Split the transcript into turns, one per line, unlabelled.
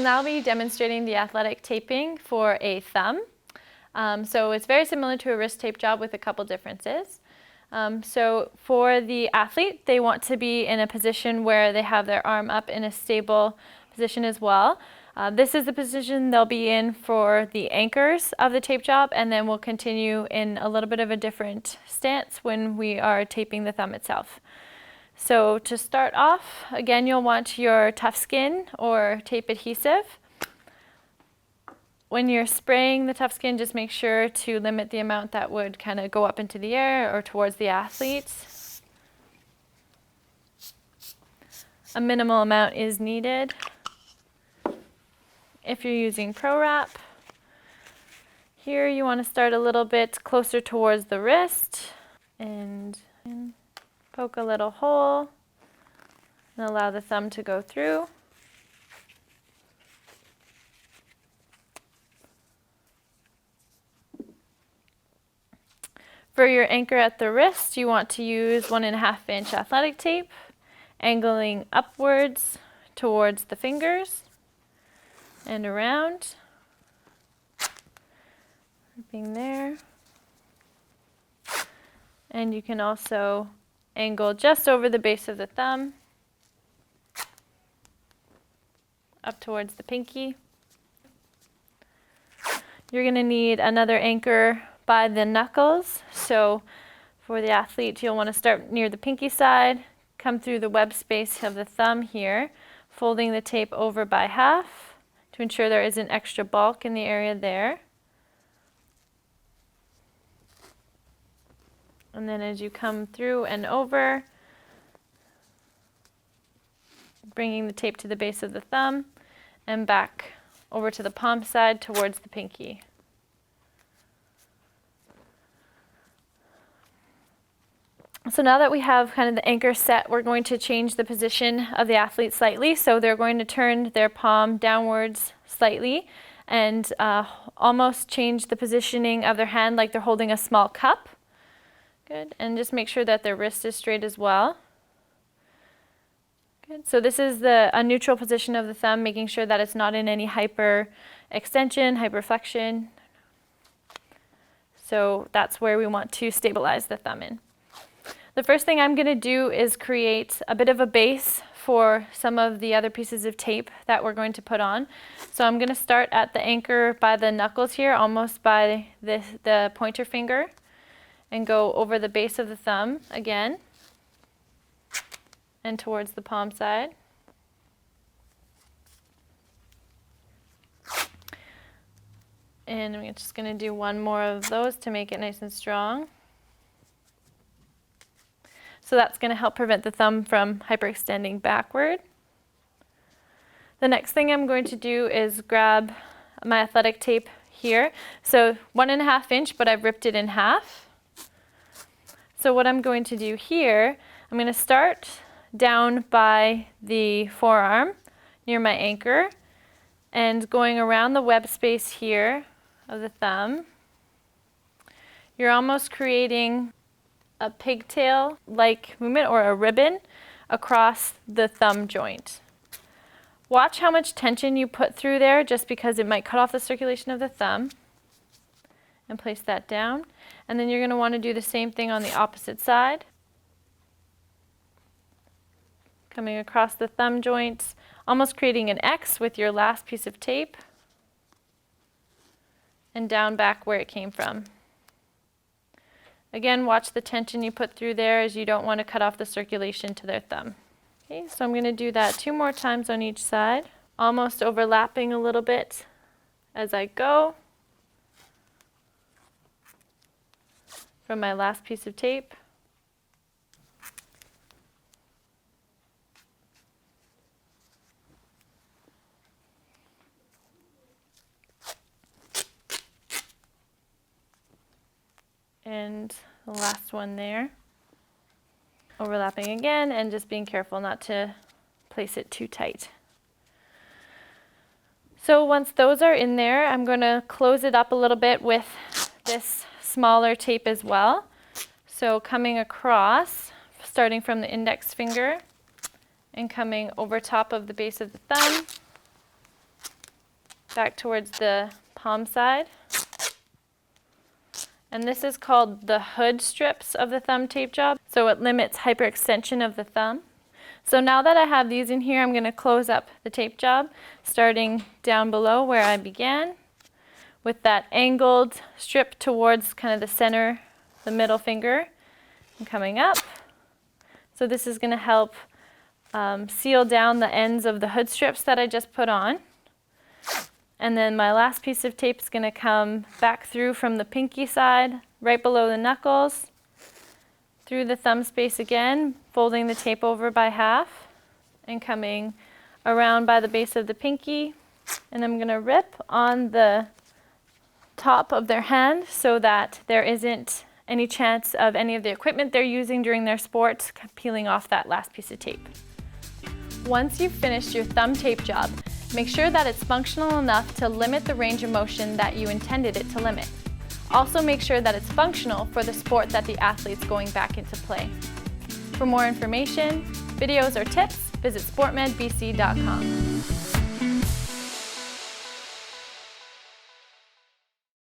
now I'll be demonstrating the athletic taping for a thumb. So it's very similar to a wrist tape job with a couple differences. So for the athlete, they want to be in a position where they have their arm up in a stable position as well. This is the position they'll be in for the anchors of the tape job, and then we'll continue in a little bit of a different stance when we are taping the thumb itself. So to start off, again, you'll want your tough skin or tape adhesive. When you're spraying the tough skin, just make sure to limit the amount that would kind of go up into the air or towards the athlete. A minimal amount is needed. If you're using Pro Wrap, here you want to start a little bit closer towards the wrist and poke a little hole and allow the thumb to go through. For your anchor at the wrist, you want to use 1.5 inch athletic tape, angling upwards towards the fingers and around. Being there. And you can also angle just over the base of the thumb up towards the pinky. You're going to need another anchor by the knuckles. So for the athlete, you'll want to start near the pinky side, come through the web space of the thumb here, folding the tape over by half to ensure there isn't extra bulk in the area there. And then as you come through and over, bringing the tape to the base of the thumb and back over to the palm side towards the pinky. So now that we have kind of the anchor set, we're going to change the position of the athlete slightly. So they're going to turn their palm downwards slightly and almost change the positioning of their hand like they're holding a small cup. Good, and just make sure that their wrist is straight as well. Good, so this is a neutral position of the thumb, making sure that it's not in any hyperextension, hyperflexion. So that's where we want to stabilize the thumb in. The first thing I'm going to do is create a bit of a base for some of the other pieces of tape that we're going to put on. So I'm going to start at the anchor by the knuckles here, almost by the pointer finger, and go over the base of the thumb again and towards the palm side. And I'm just going to do one more of those to make it nice and strong. So that's going to help prevent the thumb from hyperextending backward. The next thing I'm going to do is grab my athletic tape here. So 1.5 inch, but I've ripped it in half. So what I'm going to do here, I'm going to start down by the forearm near my anchor and going around the web space here of the thumb. You're almost creating a pigtail-like movement or a ribbon across the thumb joint. Watch how much tension you put through there, just because it might cut off the circulation of the thumb. And place that down. And then you're going to want to do the same thing on the opposite side. Coming across the thumb joints, almost creating an X with your last piece of tape. And down back where it came from. Again, watch the tension you put through there, as you don't want to cut off the circulation to their thumb. Okay, so I'm going to do that 2 more times on each side, almost overlapping a little bit as I go from my last piece of tape. And the last one there. Overlapping again and just being careful not to place it too tight. So once those are in there, I'm going to close it up a little bit with this smaller tape as well. So coming across, starting from the index finger and coming over top of the base of the thumb back towards the palm side. And this is called the hood strips of the thumb tape job, so it limits hyperextension of the thumb. So now that I have these in here, I'm going to close up the tape job, starting down below where I began, with that angled strip towards kind of the center, the middle finger, and coming up. So this is going to help seal down the ends of the hood strips that I just put on. And then my last piece of tape is going to come back through from the pinky side, right below the knuckles, through the thumb space again, folding the tape over by half, and coming around by the base of the pinky. And I'm going to rip on the top of their hand so that there isn't any chance of any of the equipment they're using during their sport peeling off that last piece of tape. Once you've finished your thumb tape job, make sure that it's functional enough to limit the range of motion that you intended it to limit. Also make sure that it's functional for the sport that the athlete's going back into play. For more information, videos, or tips, visit SportMedBC.com.